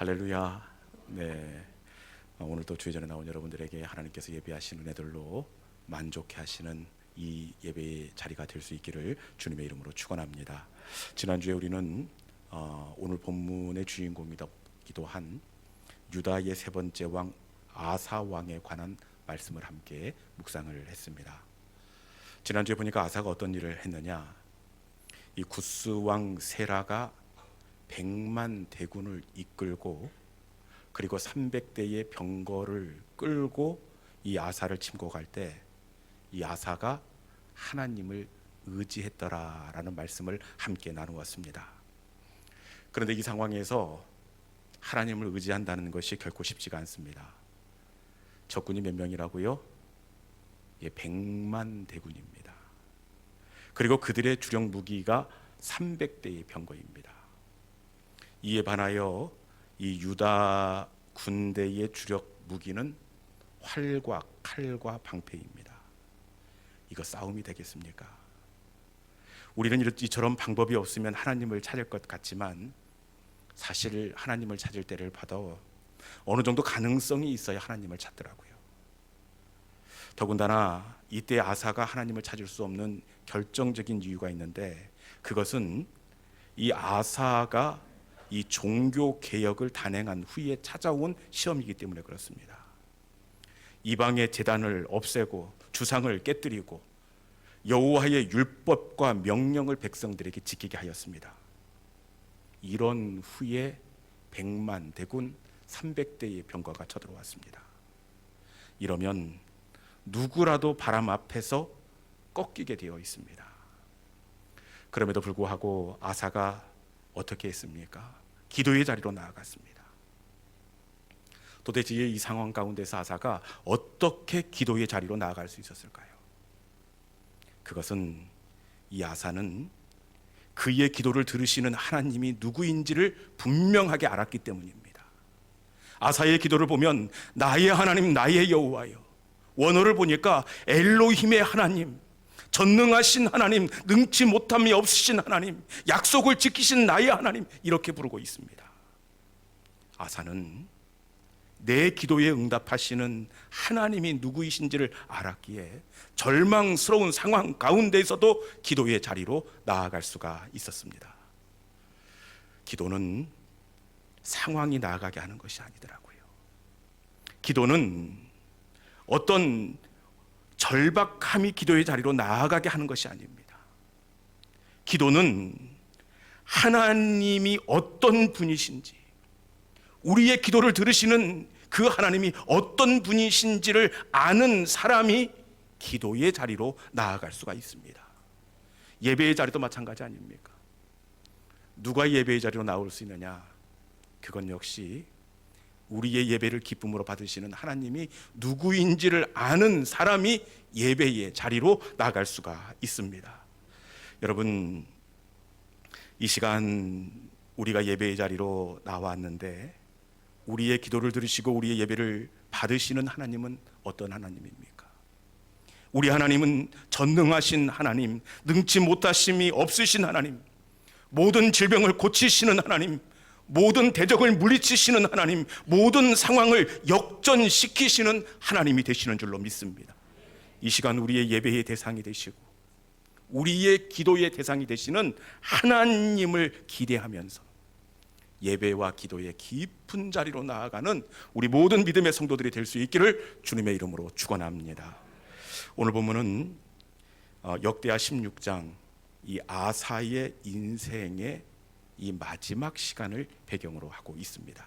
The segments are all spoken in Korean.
할렐루야. 네. 오늘도 주의 전에 나온 여러분들에게 하나님께서 예배하신 은혜들로 만족해 하시는 이 예배의 자리가 될 수 있기를 주님의 이름으로 축원합니다. 지난주에 우리는 오늘 본문의 주인공이기도 한 유다의 세 번째 왕 아사 왕에 관한 말씀을 함께 묵상을 했습니다. 지난주에 보니까 아사가 어떤 일을 했느냐, 이 구스 왕 세라가 100만 대군을 이끌고 그리고 300대의 병거를 끌고 이 아사를 침공할 때 이 아사가 하나님을 의지했더라라는 말씀을 함께 나누었습니다. 그런데 이 상황에서 하나님을 의지한다는 것이 결코 쉽지가 않습니다. 적군이 몇 명이라고요? 100만 대군입니다. 그리고 그들의 주력 무기가 300대의 병거입니다. 이에 반하여 이 유다 군대의 주력 무기는 활과 칼과 방패입니다. 이거 싸움이 되겠습니까? 우리는 이처럼 방법이 없으면 하나님을 찾을 것 같지만 사실 하나님을 찾을 때를 봐도 어느 정도 가능성이 있어야 하나님을 찾더라고요. 더군다나 이때 아사가 하나님을 찾을 수 없는 결정적인 이유가 있는데, 그것은 이 아사가 이 종교 개혁을 단행한 후에 찾아온 시험이기 때문에 그렇습니다. 이방의 제단을 없애고 주상을 깨뜨리고 여호와의 율법과 명령을 백성들에게 지키게 하였습니다. 이런 후에 100만 대군 300대의 병거가 쳐들어왔습니다. 이러면 누구라도 바람 앞에서 꺾이게 되어 있습니다. 그럼에도 불구하고 아사가 어떻게 했습니까? 기도의 자리로 나아갔습니다. 도대체 이 상황 가운데서 아사가 어떻게 기도의 자리로 나아갈 수 있었을까요? 그것은 이 아사는 그의 기도를 들으시는 하나님이 누구인지를 분명하게 알았기 때문입니다. 아사의 기도를 보면 나의 하나님, 나의 여호와여, 원어를 보니까 엘로힘의 하나님, 전능하신 하나님, 능치 못함이 없으신 하나님, 약속을 지키신 나의 하나님, 이렇게 부르고 있습니다. 아사는 내 기도에 응답하시는 하나님이 누구이신지를 알았기에 절망스러운 상황 가운데에서도 기도의 자리로 나아갈 수가 있었습니다. 기도는 상황이 나아가게 하는 것이 아니더라고요. 기도는 어떤 절박함이 기도의 자리로 나아가게 하는 것이 아닙니다. 기도는 하나님이 어떤 분이신지, 우리의 기도를 들으시는 그 하나님이 어떤 분이신지를 아는 사람이 기도의 자리로 나아갈 수가 있습니다. 예배의 자리도 마찬가지 아닙니까? 누가 예배의 자리로 나올 수 있느냐? 그건 역시 우리의 예배를 기쁨으로 받으시는 하나님이 누구인지를 아는 사람이 예배의 자리로 나아갈 수가 있습니다. 여러분, 이 시간 우리가 예배의 자리로 나왔는데 우리의 기도를 들으시고 우리의 예배를 받으시는 하나님은 어떤 하나님입니까? 우리 하나님은 전능하신 하나님, 능치 못하심이 없으신 하나님, 모든 질병을 고치시는 하나님, 모든 대적을 물리치시는 하나님, 모든 상황을 역전시키시는 하나님이 되시는 줄로 믿습니다. 이 시간 우리의 예배의 대상이 되시고 우리의 기도의 대상이 되시는 하나님을 기대하면서 예배와 기도의 깊은 자리로 나아가는 우리 모든 믿음의 성도들이 될 수 있기를 주님의 이름으로 축원합니다. 오늘 본문은 역대하 16장 이 아사의 인생의 이 마지막 시간을 배경으로 하고 있습니다.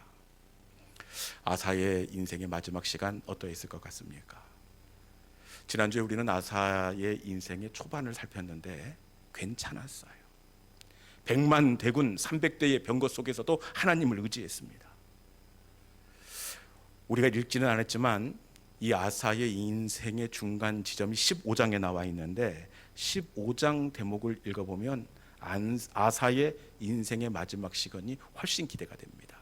아사의 인생의 마지막 시간 어떠했을 것 같습니까? 지난주에 우리는 아사의 인생의 초반을 살폈는데 괜찮았어요. 100만 대군 300대의 병거 속에서도 하나님을 의지했습니다. 우리가 읽지는 않았지만 이 아사의 인생의 중간 지점이 15장에 나와 있는데 15장 대목을 읽어보면 아사의 인생의 마지막 시간이 훨씬 기대가 됩니다.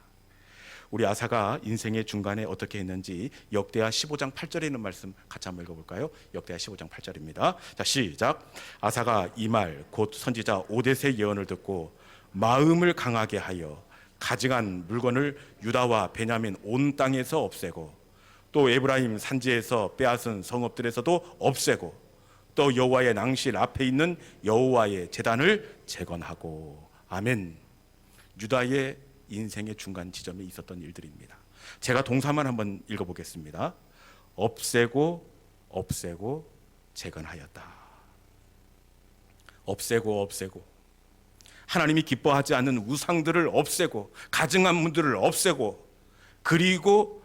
우리 아사가 인생의 중간에 어떻게 했는지 역대하 15장 8절에 있는 말씀 같이 한번 읽어볼까요? 역대하 15장 8절입니다. 자, 시작. 아사가 이 말 곧 선지자 오뎃의 예언을 듣고 마음을 강하게 하여 가증한 물건을 유다와 베냐민 온 땅에서 없애고, 또 에브라임 산지에서 빼앗은 성읍들에서도 없애고, 또 여호와의 낭실 앞에 있는 여호와의 제단을 재건하고. 아멘. 유다의 인생의 중간 지점에 있었던 일들입니다. 제가 동사만 한번 읽어보겠습니다. 없애고 없애고 재건하였다. 없애고 하나님이 기뻐하지 않는 우상들을 없애고, 가증한 문들을 없애고, 그리고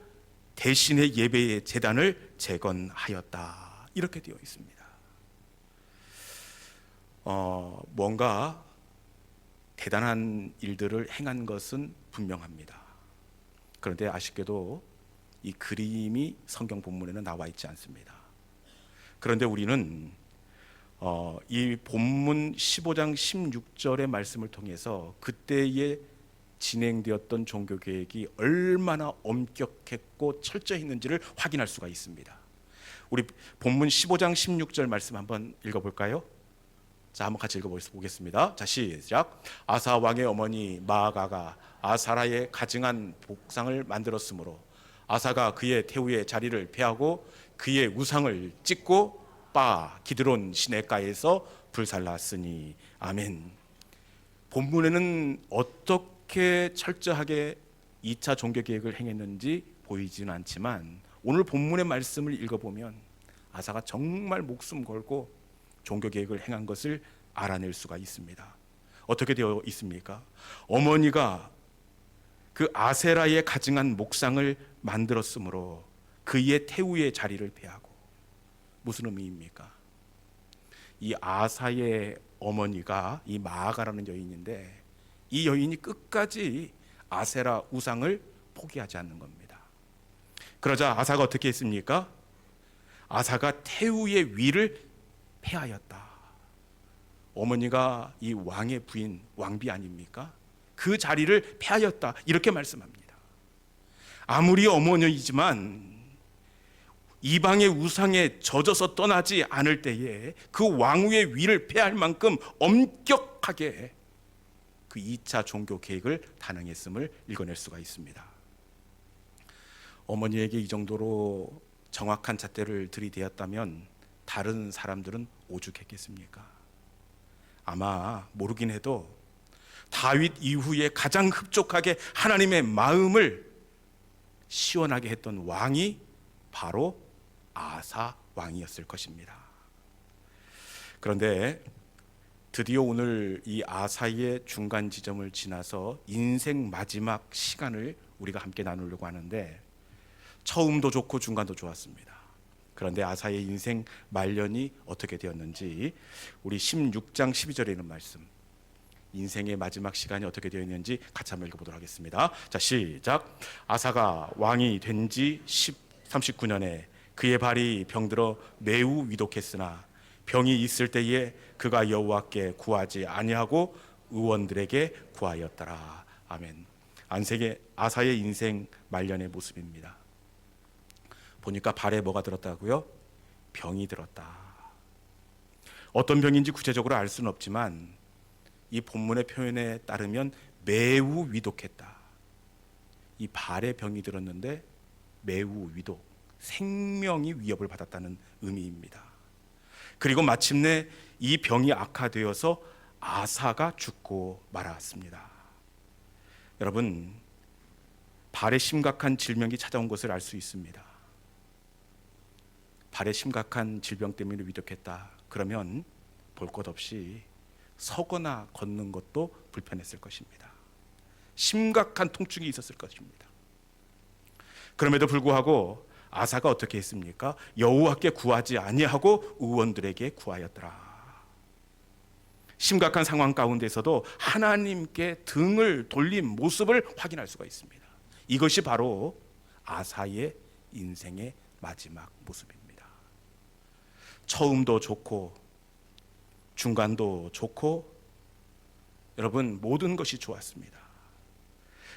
대신의 예배의 제단을 재건하였다. 이렇게 되어 있습니다. 뭔가 대단한 일들을 행한 것은 분명합니다. 그런데 아쉽게도 이 그림이 성경 본문에는 나와 있지 않습니다. 그런데 우리는 이 본문 15장 16절의 말씀을 통해서 그때에 진행되었던 종교 계획이 얼마나 엄격했고 철저했는지를 확인할 수가 있습니다. 우리 본문 15장 16절 말씀 한번 읽어볼까요? 자, 한번 같이 읽어보겠습니다. 자, 시작. 아사 왕의 어머니 마아가가 아사라의 가증한 복상을 만들었으므로 아사가 그의 태우의 자리를 폐하고 그의 우상을 찢고 바 기드론 시내가에서 불살랐으니. 아멘. 본문에는 어떻게 철저하게 2차 종교 계획을 행했는지 보이지는 않지만, 오늘 본문의 말씀을 읽어보면 아사가 정말 목숨 걸고 종교 계획을 행한 것을 알아낼 수가 있습니다. 어떻게 되어 있습니까? 어머니가 그 아세라의 가증한 목상을 만들었으므로 그의 태우의 자리를 폐하고. 무슨 의미입니까? 이 아사의 어머니가 이 마아가라는 여인인데, 이 여인이 끝까지 아세라 우상을 포기하지 않는 겁니다. 그러자 아사가 어떻게 했습니까? 아사가 태우의 위를 폐하였다. 어머니가 이 왕의 부인, 왕비 아닙니까? 그 자리를 폐하였다. 이렇게 말씀합니다. 아무리 어머니이지만 이방의 우상에 젖어서 떠나지 않을 때에 그 왕위의 위를 폐할 만큼 엄격하게 그 2차 종교 계획을 단행했음을 읽어낼 수가 있습니다. 어머니에게 이 정도로 정확한 잣대를 들이대었다면 다른 사람들은 오죽했겠습니까? 아마 모르긴 해도 다윗 이후에 가장 흡족하게 하나님의 마음을 시원하게 했던 왕이 바로 아사 왕이었을 것입니다. 그런데 드디어 오늘 이 아사의 중간 지점을 지나서 인생 마지막 시간을 우리가 함께 나누려고 하는데, 처음도 좋고 중간도 좋았습니다. 그런데 아사의 인생 말년이 어떻게 되었는지 우리 16장 12절에 있는 말씀, 인생의 마지막 시간이 어떻게 되어 있는지 같이 한번 읽어보도록 하겠습니다. 자, 시작. 아사가 왕이 된 지 39년에 그의 발이 병들어 매우 위독했으나 병이 있을 때에 그가 여호와께 구하지 아니하고 의원들에게 구하였더라. 아멘. 아사의 인생 말년의 모습입니다. 보니까 발에 뭐가 들었다고요? 병이 들었다. 어떤 병인지 구체적으로 알 수는 없지만 이 본문의 표현에 따르면 매우 위독했다. 이 발에 병이 들었는데 매우 위독, 생명이 위협을 받았다는 의미입니다. 그리고 마침내 이 병이 악화되어서 아사가 죽고 말았습니다. 여러분, 발에 심각한 질병이 찾아온 것을 알 수 있습니다. 발에 심각한 질병 때문에 위독했다. 그러면 볼 것 없이 서거나 걷는 것도 불편했을 것입니다. 심각한 통증이 있었을 것입니다. 그럼에도 불구하고 아사가 어떻게 했습니까? 여호와께 구하지 아니하고 의원들에게 구하였더라. 심각한 상황 가운데서도 하나님께 등을 돌린 모습을 확인할 수가 있습니다. 이것이 바로 아사의 인생의 마지막 모습입니다. 처음도 좋고 중간도 좋고, 여러분, 모든 것이 좋았습니다.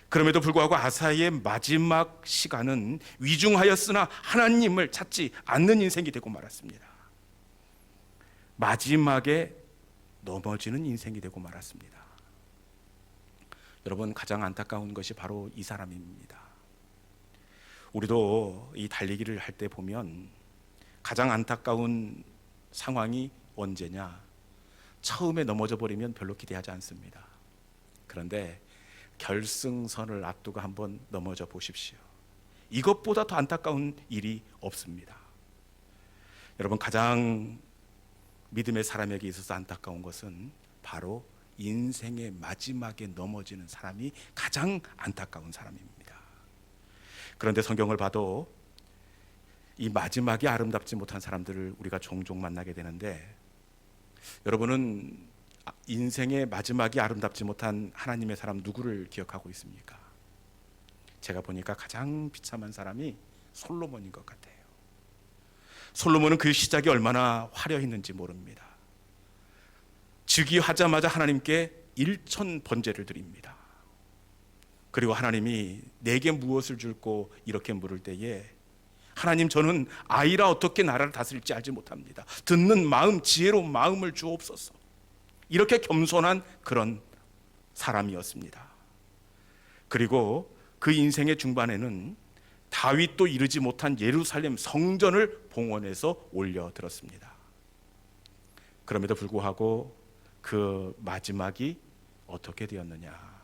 그럼에도 불구하고 아사의 마지막 시간은 위중하였으나 하나님을 찾지 않는 인생이 되고 말았습니다. 마지막에 넘어지는 인생이 되고 말았습니다. 여러분, 가장 안타까운 것이 바로 이 사람입니다. 우리도 이 달리기를 할 때 보면 가장 안타까운 상황이 언제냐? 처음에 넘어져 버리면 별로 기대하지 않습니다. 그런데 결승선을 앞두고 한번 넘어져 보십시오. 이것보다 더 안타까운 일이 없습니다. 여러분, 가장 믿음의 사람에게 있어서 안타까운 것은 바로 인생의 마지막에 넘어지는 사람이 가장 안타까운 사람입니다. 그런데 성경을 봐도 이 마지막이 아름답지 못한 사람들을 우리가 종종 만나게 되는데, 여러분은 인생의 마지막이 아름답지 못한 하나님의 사람 누구를 기억하고 있습니까? 제가 보니까 가장 비참한 사람이 솔로몬인 것 같아요. 솔로몬은 그 시작이 얼마나 화려했는지 모릅니다. 즉위하자마자 하나님께 1천 번제를 드립니다. 그리고 하나님이 내게 무엇을 줄고 이렇게 물을 때에, 하나님, 저는 아이라 어떻게 나라를 다스릴지 알지 못합니다. 듣는 마음, 지혜로운 마음을 주옵소서. 이렇게 겸손한 그런 사람이었습니다. 그리고 그 인생의 중반에는 다윗도 이르지 못한 예루살렘 성전을 봉헌해서 올려드렸습니다. 그럼에도 불구하고 그 마지막이 어떻게 되었느냐?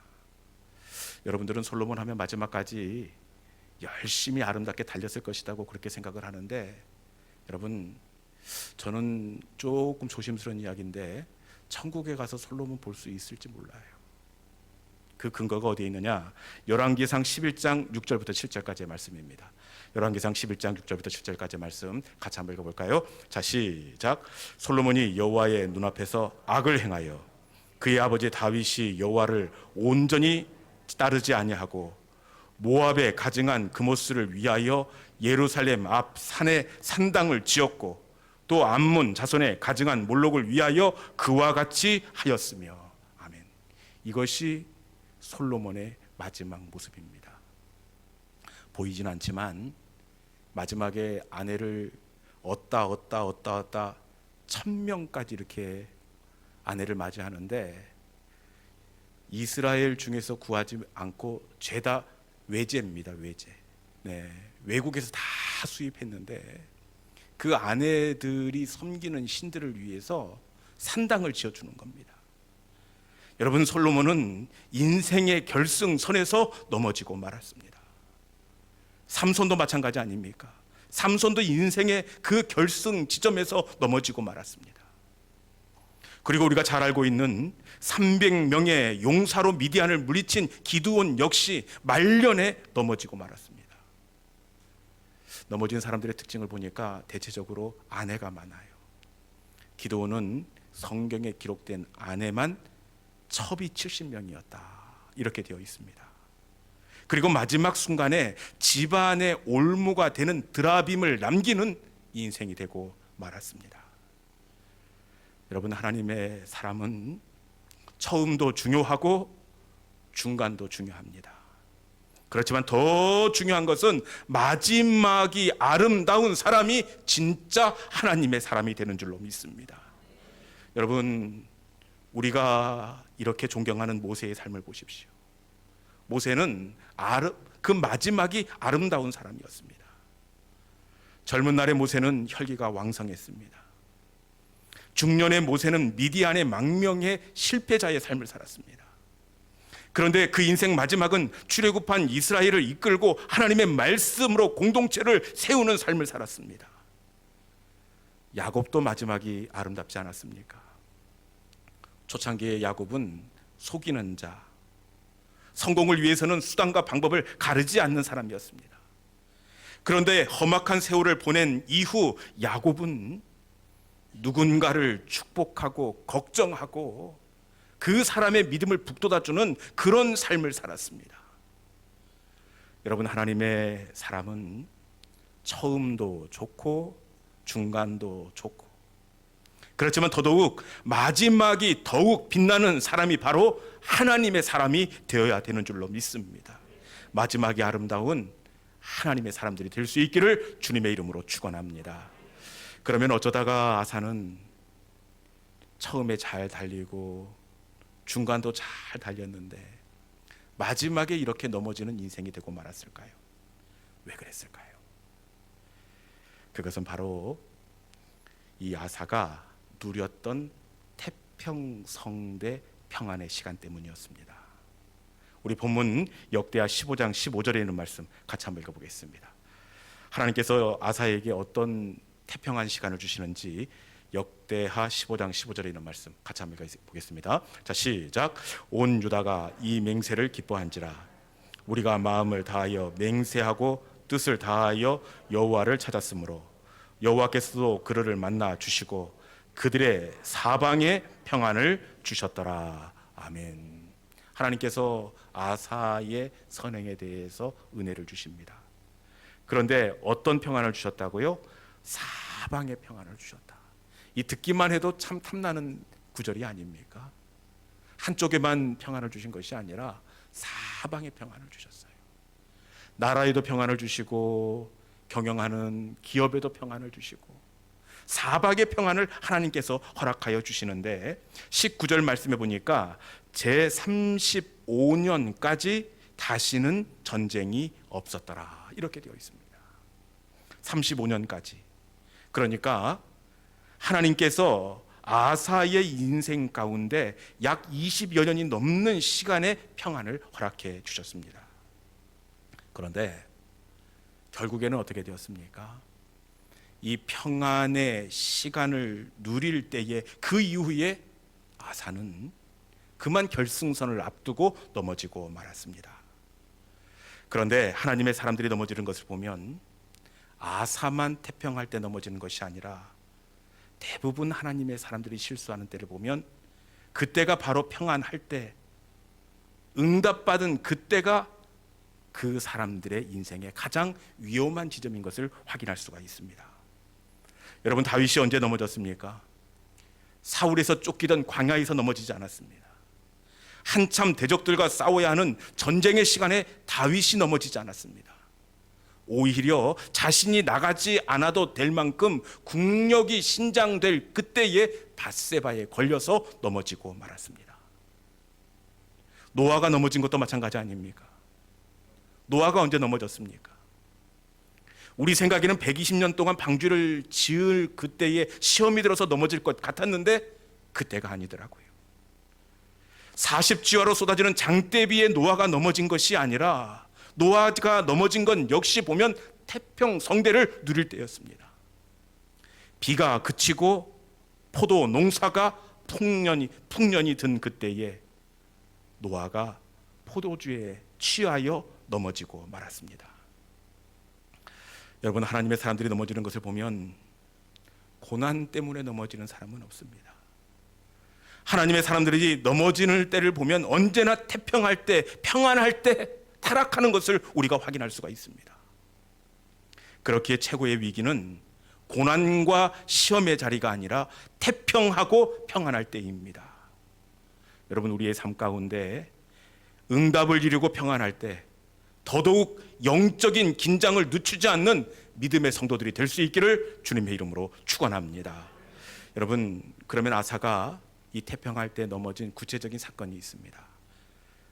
여러분들은 솔로몬 하면 마지막까지 열심히 아름답게 달렸을 것이라고 그렇게 생각을 하는데, 여러분, 저는 조금 조심스러운 이야기인데 천국에 가서 솔로몬 볼 수 있을지 몰라요. 그 근거가 어디에 있느냐? 열왕기상 11장 6절부터 7절까지의 말씀입니다. 열왕기상 11장 6절부터 7절까지의 말씀 같이 한번 읽어볼까요? 자, 시작. 솔로몬이 여호와의 눈앞에서 악을 행하여 그의 아버지 다윗이 여호와를 온전히 따르지 아니하고 모압에 가증한 그모스를 위하여 예루살렘 앞 산에 산당을 지었고, 또 암몬 자손의 가증한 몰록을 위하여 그와 같이 하였으며. 아멘. 이것이 솔로몬의 마지막 모습입니다. 보이진 않지만 마지막에 아내를 얻다 1000명까지 이렇게 아내를 맞이하는데, 이스라엘 중에서 구하지 않고 죄다 외제입니다. 외제. 네, 외국에서 다 수입했는데 그 아내들이 섬기는 신들을 위해서 산당을 지어주는 겁니다. 여러분, 솔로몬은 인생의 결승선에서 넘어지고 말았습니다. 삼손도 마찬가지 아닙니까? 삼손도 인생의 그 결승 지점에서 넘어지고 말았습니다. 그리고 우리가 잘 알고 있는 300명의 용사로 미디안을 물리친 기드온 역시 말년에 넘어지고 말았습니다. 넘어진 사람들의 특징을 보니까 대체적으로 아내가 많아요. 기드온은 성경에 기록된 아내만 첩이 70명이었다 이렇게 되어 있습니다. 그리고 마지막 순간에 집안의 올무가 되는 드라빔을 남기는 인생이 되고 말았습니다. 여러분, 하나님의 사람은 처음도 중요하고 중간도 중요합니다. 그렇지만 더 중요한 것은 마지막이 아름다운 사람이 진짜 하나님의 사람이 되는 줄로 믿습니다. 여러분, 우리가 이렇게 존경하는 모세의 삶을 보십시오. 모세는 그 마지막이 아름다운 사람이었습니다. 젊은 날의 모세는 혈기가 왕성했습니다. 중년의 모세는 미디안의 망명의 실패자의 삶을 살았습니다. 그런데 그 인생 마지막은 출애굽한 이스라엘을 이끌고 하나님의 말씀으로 공동체를 세우는 삶을 살았습니다. 야곱도 마지막이 아름답지 않았습니까? 초창기의 야곱은 속이는 자, 성공을 위해서는 수단과 방법을 가르지 않는 사람이었습니다. 그런데 험악한 세월을 보낸 이후 야곱은 누군가를 축복하고 걱정하고 그 사람의 믿음을 북돋아주는 그런 삶을 살았습니다. 여러분, 하나님의 사람은 처음도 좋고 중간도 좋고, 그렇지만 더더욱 마지막이 더욱 빛나는 사람이 바로 하나님의 사람이 되어야 되는 줄로 믿습니다. 마지막이 아름다운 하나님의 사람들이 될 수 있기를 주님의 이름으로 축원합니다. 그러면 어쩌다가 아사는 처음에 잘 달리고 중간도 잘 달렸는데 마지막에 이렇게 넘어지는 인생이 되고 말았을까요? 왜 그랬을까요? 그것은 바로 이 아사가 누렸던 태평성대 평안의 시간 때문이었습니다. 우리 본문 역대하 15장 15절에 있는 말씀 같이 한번 읽어보겠습니다. 하나님께서 아사에게 어떤 태평한 시간을 주시는지 역대하 15장 15절에 있는 말씀 같이 한번 읽어보겠습니다. 자, 시작. 온 유다가 이 맹세를 기뻐한지라. 우리가 마음을 다하여 맹세하고 뜻을 다하여 여호와를 찾았으므로 여호와께서도 그들을 만나 주시고 그들의 사방에 평안을 주셨더라. 아멘. 하나님께서 아사의 선행에 대해서 은혜를 주십니다. 그런데 어떤 평안을 주셨다고요? 사방의 평안을 주셨다. 이 듣기만 해도 참 탐나는 구절이 아닙니까? 한쪽에만 평안을 주신 것이 아니라 사방의 평안을 주셨어요. 나라에도 평안을 주시고 경영하는 기업에도 평안을 주시고 사방의 평안을 하나님께서 허락하여 주시는데 19절 말씀해 보니까 제35년까지 다시는 전쟁이 없었더라 이렇게 되어 있습니다. 35년까지. 그러니까 하나님께서 아사의 인생 가운데 약 20여 년이 넘는 시간의 평안을 허락해 주셨습니다. 그런데 결국에는 어떻게 되었습니까? 이 평안의 시간을 누릴 때에 그 이후에 아사는 그만 결승선을 앞두고 넘어지고 말았습니다. 그런데 하나님의 사람들이 넘어지는 것을 보면 아사만 태평할 때 넘어지는 것이 아니라 대부분 하나님의 사람들이 실수하는 때를 보면 그때가 바로 평안할 때, 응답받은 그때가 그 사람들의 인생의 가장 위험한 지점인 것을 확인할 수가 있습니다. 여러분, 다윗이 언제 넘어졌습니까? 사울에서 쫓기던 광야에서 넘어지지 않았습니다. 한참 대적들과 싸워야 하는 전쟁의 시간에 다윗이 넘어지지 않았습니다. 오히려 자신이 나가지 않아도 될 만큼 국력이 신장될 그때에 밧세바에 걸려서 넘어지고 말았습니다. 노아가 넘어진 것도 마찬가지 아닙니까? 노아가 언제 넘어졌습니까? 우리 생각에는 120년 동안 방주를 지을 그때에 시험이 들어서 넘어질 것 같았는데 그때가 아니더라고요. 40지화로 쏟아지는 장대비에 노아가 넘어진 것이 아니라 노아가 넘어진 건 역시 보면 태평성대를 누릴 때였습니다. 비가 그치고 포도 농사가 풍년이 든 그때에 노아가 포도주에 취하여 넘어지고 말았습니다. 여러분, 하나님의 사람들이 넘어지는 것을 보면 고난 때문에 넘어지는 사람은 없습니다. 하나님의 사람들이 넘어지는 때를 보면 언제나 태평할 때, 평안할 때 타락하는 것을 우리가 확인할 수가 있습니다. 그렇기에 최고의 위기는 고난과 시험의 자리가 아니라 태평하고 평안할 때입니다. 여러분, 우리의 삶 가운데 응답을 이루고 평안할 때 더더욱 영적인 긴장을 늦추지 않는 믿음의 성도들이 될 수 있기를 주님의 이름으로 축원합니다. 여러분, 그러면 아사가 이 태평할 때 넘어진 구체적인 사건이 있습니다.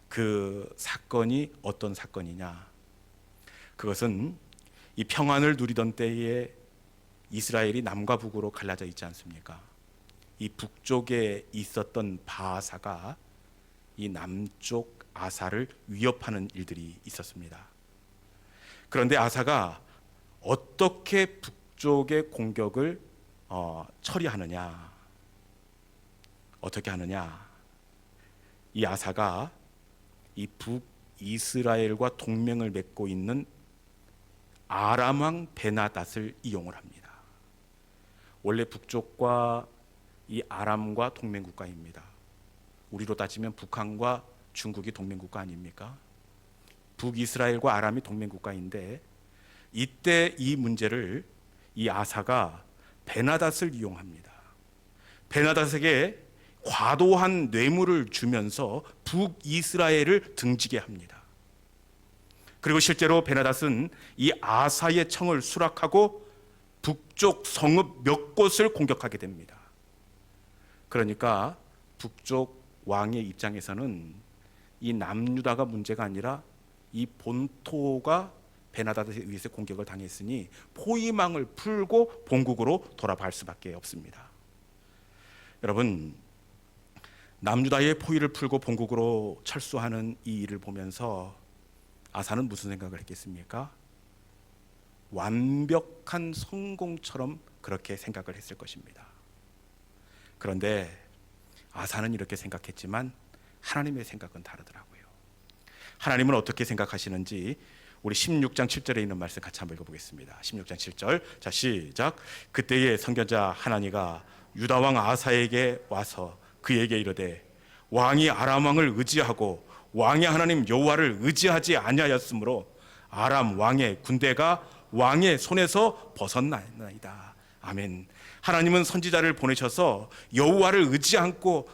그 사건이 어떤 사건이냐? 그것은 이 평안을 누리던 때에 이스라엘이 남과 북으로 갈라져 있지 않습니까? 이 북쪽에 있었던 바아사가 이 남쪽 아사를 위협하는 일들이 있었습니다. 그런데 아사가 어떻게 북쪽의 공격을 처리하느냐? 어떻게 하느냐? 이 아사가 이 북이스라엘과 동맹을 맺고 있는 아람 왕 베나닷을 이용을 합니다. 원래 북쪽과 이 아람과 동맹 국가입니다. 우리로 따지면 북한과 중국이 동맹 국가 아닙니까? 북이스라엘과 아람이 동맹 국가인데 이때 이 문제를 이 아사가 베나닷을 이용합니다. 베나닷에게 과도한 뇌물을 주면서 북이스라엘을 등지게 합니다. 그리고 실제로 베나닷은 이 아사의 청을 수락하고 북쪽 성읍 몇 곳을 공격하게 됩니다. 그러니까 북쪽 왕의 입장에서는 이 남유다가 문제가 아니라 이 본토가 베나다드에 의해서 공격을 당했으니 포위망을 풀고 본국으로 돌아갈 수밖에 없습니다. 여러분, 남유다의 포위를 풀고 본국으로 철수하는 이 일을 보면서 아사는 무슨 생각을 했겠습니까? 완벽한 성공처럼 그렇게 생각을 했을 것입니다. 그런데 아사는 이렇게 생각했지만 하나님의 생각은 다르더라고요. 하나님은 어떻게 생각하시는지 우리 16장 7절에 있는 말씀 같이 한번 읽어보겠습니다. 16장 7절, 자 시작. 그때의 선견자 하나니가 유다 왕 아사에게 와서 그에게 이르되 왕이 아람 왕을 의지하고 왕의 하나님 여호와를 의지하지 아니하였으므로 아람 왕의 군대가 왕의 손에서 벗어나이다. 아멘. 하나님은 선지자를 보내셔서 여호와를 의지 않고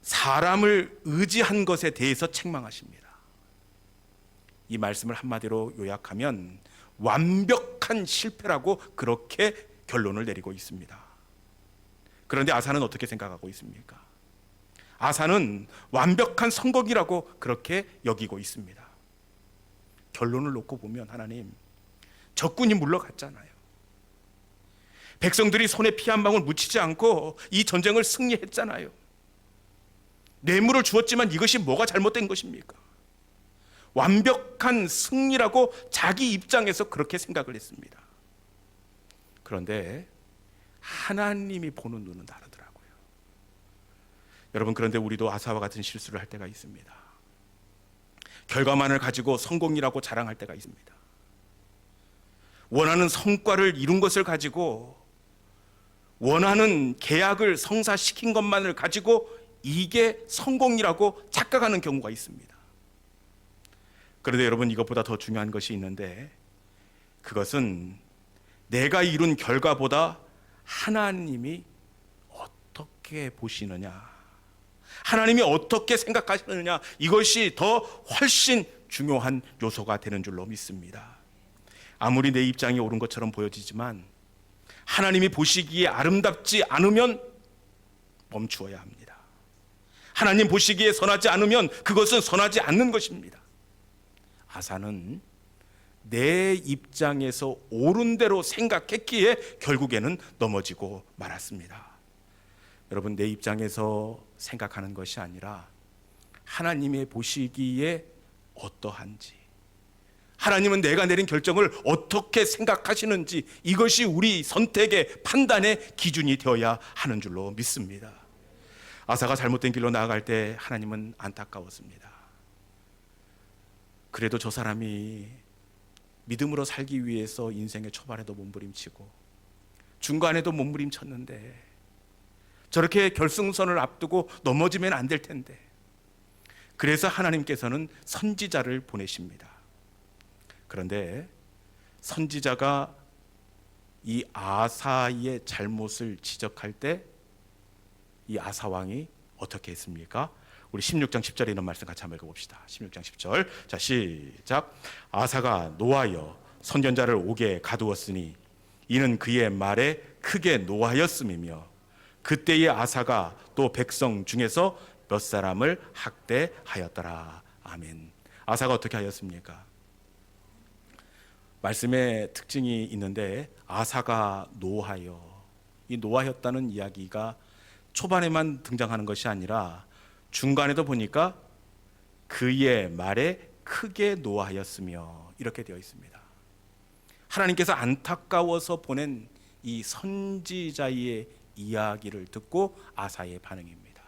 사람을 의지한 것에 대해서 책망하십니다. 이 말씀을 한마디로 요약하면 완벽한 실패라고 그렇게 결론을 내리고 있습니다. 그런데 아사는 어떻게 생각하고 있습니까? 아사는 완벽한 성공이라고 그렇게 여기고 있습니다. 결론을 놓고 보면 하나님, 적군이 물러갔잖아요. 백성들이 손에 피 한 방울 묻히지 않고 이 전쟁을 승리했잖아요. 뇌물을 주었지만 이것이 뭐가 잘못된 것입니까? 완벽한 승리라고 자기 입장에서 그렇게 생각을 했습니다. 그런데 하나님이 보는 눈은 다르더라고요. 여러분, 그런데 우리도 아사와 같은 실수를 할 때가 있습니다. 결과만을 가지고 성공이라고 자랑할 때가 있습니다. 원하는 성과를 이룬 것을 가지고, 원하는 계약을 성사시킨 것만을 가지고 이게 성공이라고 착각하는 경우가 있습니다. 그런데 여러분, 이것보다 더 중요한 것이 있는데, 그것은 내가 이룬 결과보다 하나님이 어떻게 보시느냐, 하나님이 어떻게 생각하시느냐, 이것이 더 훨씬 중요한 요소가 되는 줄로 믿습니다. 아무리 내 입장이 옳은 것처럼 보여지지만 하나님이 보시기에 아름답지 않으면 멈추어야 합니다. 하나님 보시기에 선하지 않으면 그것은 선하지 않는 것입니다. 아사는 내 입장에서 옳은 대로 생각했기에 결국에는 넘어지고 말았습니다. 여러분, 내 입장에서 생각하는 것이 아니라 하나님의 보시기에 어떠한지, 하나님은 내가 내린 결정을 어떻게 생각하시는지, 이것이 우리 선택의 판단의 기준이 되어야 하는 줄로 믿습니다. 아사가 잘못된 길로 나아갈 때 하나님은 안타까웠습니다. 그래도 저 사람이 믿음으로 살기 위해서 인생의 초반에도 몸부림치고 중간에도 몸부림쳤는데 저렇게 결승선을 앞두고 넘어지면 안 될 텐데, 그래서 하나님께서는 선지자를 보내십니다. 그런데 선지자가 이 아사의 잘못을 지적할 때 이 아사 왕이 어떻게 했습니까? 우리 16장 10절에 있는 말씀 같이 한번 읽어봅시다. 16장 10절, 자 시작. 아사가 노하여 선견자를 옥에 가두었으니 이는 그의 말에 크게 노하였음이며 그때의 아사가 또 백성 중에서 몇 사람을 학대하였더라. 아멘. 아사가 어떻게 하였습니까? 말씀의 특징이 있는데, 아사가 노하여, 이 노하였다는 이야기가 초반에만 등장하는 것이 아니라 중간에도 보니까 그의 말에 크게 노하였으며 이렇게 되어 있습니다. 하나님께서 안타까워서 보낸 이 선지자의 이야기를 듣고 아사의 반응입니다.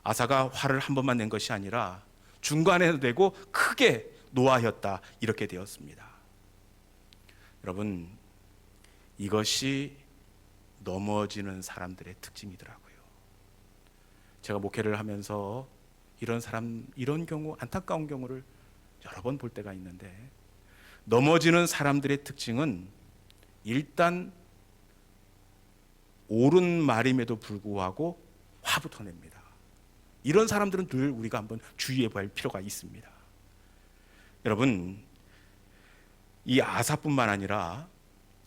아사가 화를 한 번만 낸 것이 아니라 중간에도 내고 크게 노하였다, 이렇게 되었습니다. 여러분, 이것이 넘어지는 사람들의 특징이더라고요. 제가 목회를 하면서 이런 사람, 이런 경우, 안타까운 경우를 여러 번 볼 때가 있는데, 넘어지는 사람들의 특징은 일단 옳은 말임에도 불구하고 화부터 냅니다. 이런 사람들은 늘 우리가 한번 주의해 볼 필요가 있습니다. 여러분, 이 아사뿐만 아니라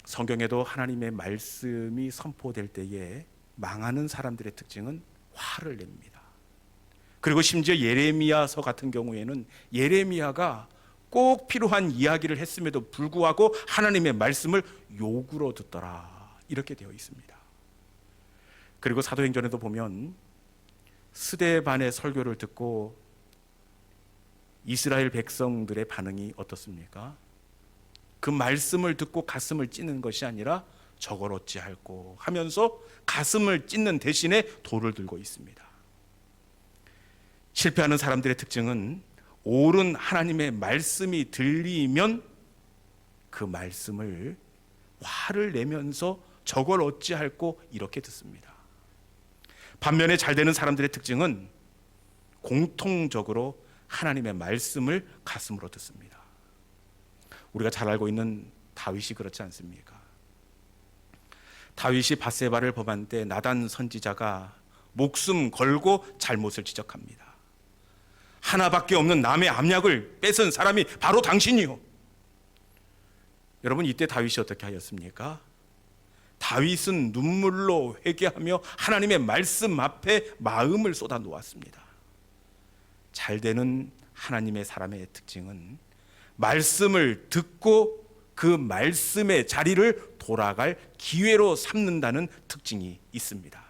성경에도 하나님의 말씀이 선포될 때에 망하는 사람들의 특징은 화를 냅니다. 그리고 심지어 예레미야서 같은 경우에는 예레미야가 꼭 필요한 이야기를 했음에도 불구하고 하나님의 말씀을 욕으로 듣더라, 이렇게 되어 있습니다. 그리고 사도행전에도 보면 스데반의 설교를 듣고 이스라엘 백성들의 반응이 어떻습니까? 그 말씀을 듣고 가슴을 찢는 것이 아니라 저걸 어찌할꼬 하면서 가슴을 찢는 대신에 돌을 들고 있습니다. 실패하는 사람들의 특징은 옳은 하나님의 말씀이 들리면 그 말씀을 화를 내면서 저걸 어찌할꼬 이렇게 듣습니다. 반면에 잘 되는 사람들의 특징은 공통적으로 하나님의 말씀을 가슴으로 듣습니다. 우리가 잘 알고 있는 다윗이 그렇지 않습니까? 다윗이 밧세바를 범한 때 나단 선지자가 목숨 걸고 잘못을 지적합니다. 하나밖에 없는 남의 암약을 뺏은 사람이 바로 당신이요. 여러분, 이때 다윗이 어떻게 하였습니까? 다윗은 눈물로 회개하며 하나님의 말씀 앞에 마음을 쏟아 놓았습니다. 잘 되는 하나님의 사람의 특징은 말씀을 듣고 그 말씀의 자리를 돌아갈 기회로 삼는다는 특징이 있습니다.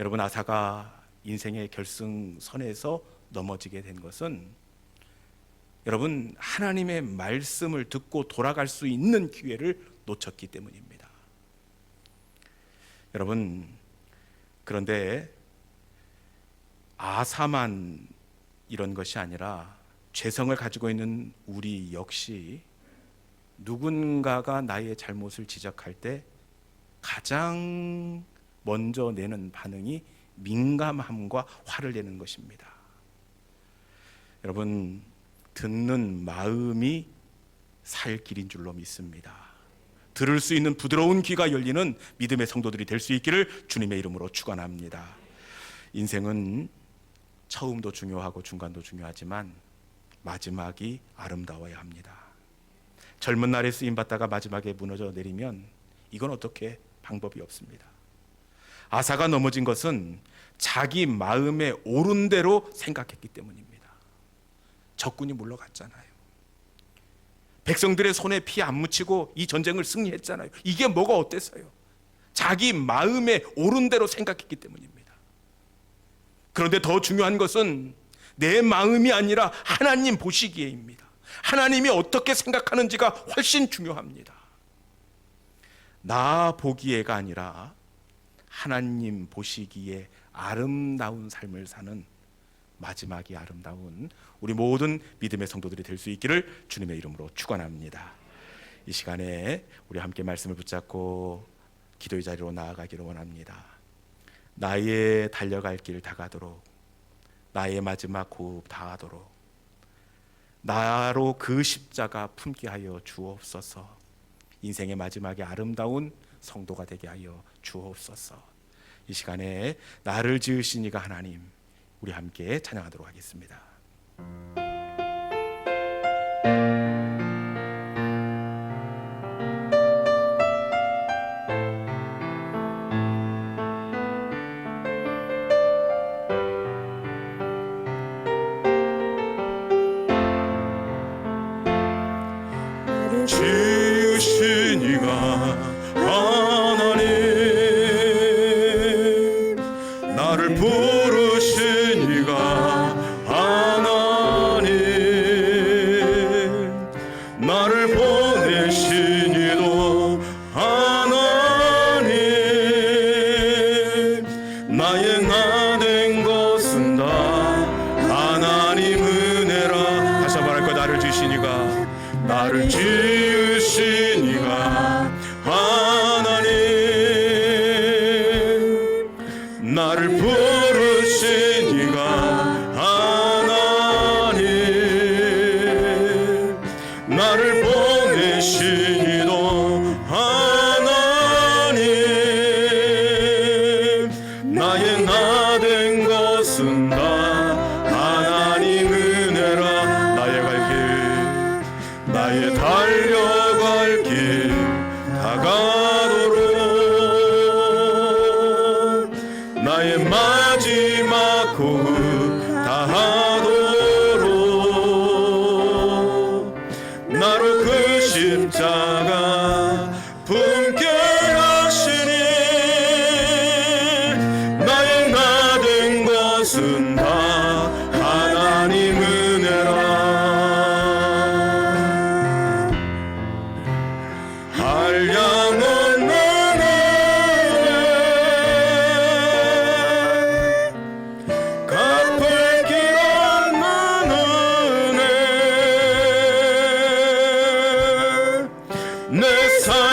여러분, 아사가 인생의 결승선에서 넘어지게 된 것은 여러분, 하나님의 말씀을 듣고 돌아갈 수 있는 기회를 놓쳤기 때문입니다. 여러분, 그런데 아사만 이런 것이 아니라 죄성을 가지고 있는 우리 역시 누군가가 나의 잘못을 지적할 때 가장 먼저 내는 반응이 민감함과 화를 내는 것입니다. 여러분, 듣는 마음이 살 길인 줄로 믿습니다. 들을 수 있는 부드러운 귀가 열리는 믿음의 성도들이 될 수 있기를 주님의 이름으로 축원합니다. 인생은 처음도 중요하고 중간도 중요하지만 마지막이 아름다워야 합니다. 젊은 날에 쓰임받다가 마지막에 무너져 내리면 이건 어떻게 방법이 없습니다. 아사가 넘어진 것은 자기 마음에 옳은 대로 생각했기 때문입니다. 적군이 물러갔잖아요. 백성들의 손에 피 안 묻히고 이 전쟁을 승리했잖아요. 이게 뭐가 어땠어요? 자기 마음에 옳은 대로 생각했기 때문입니다. 그런데 더 중요한 것은 내 마음이 아니라 하나님 보시기에입니다. 하나님이 어떻게 생각하는지가 훨씬 중요합니다. 나 보기에가 아니라 하나님 보시기에 아름다운 삶을 사는 마지막이 아름다운 우리 모든 믿음의 성도들이 될 수 있기를 주님의 이름으로 축원합니다. 이 시간에 우리 함께 말씀을 붙잡고 기도의 자리로 나아가기를 원합니다. 나의 달려갈 길 다가도록, 나의 마지막 호흡 다하도록 나로 그 십자가 품게 하여 주옵소서. 인생의 마지막에 아름다운 성도가 되게 하여 주옵소서. 이 시간에 나를 지으신 이가 하나님, 우리 함께 찬양하도록 하겠습니다. 지으신 이가 하나님, 나를 부르신 이가 하나님, 나를 보내신 이도 하나님, 나의 나 된 것은 다 하나님 은혜라. 다시 한번 할 거야. 나를 지으신 이가, 나를 지으신 이가 하나님, 나를 부르신 이가 하나님, 나를 보내신 이도 하나님, 나의 나 된 것은 다 하나님 은혜라. 나의 갈 길, 나의 달려갈 길 다가도록, 나의 마지막 호흡 그 십자가 품게 하시니 나의 나 된 것은 다 하나님 은혜라. 한량은 은혜 갚을 길 없는 은혜 내 삶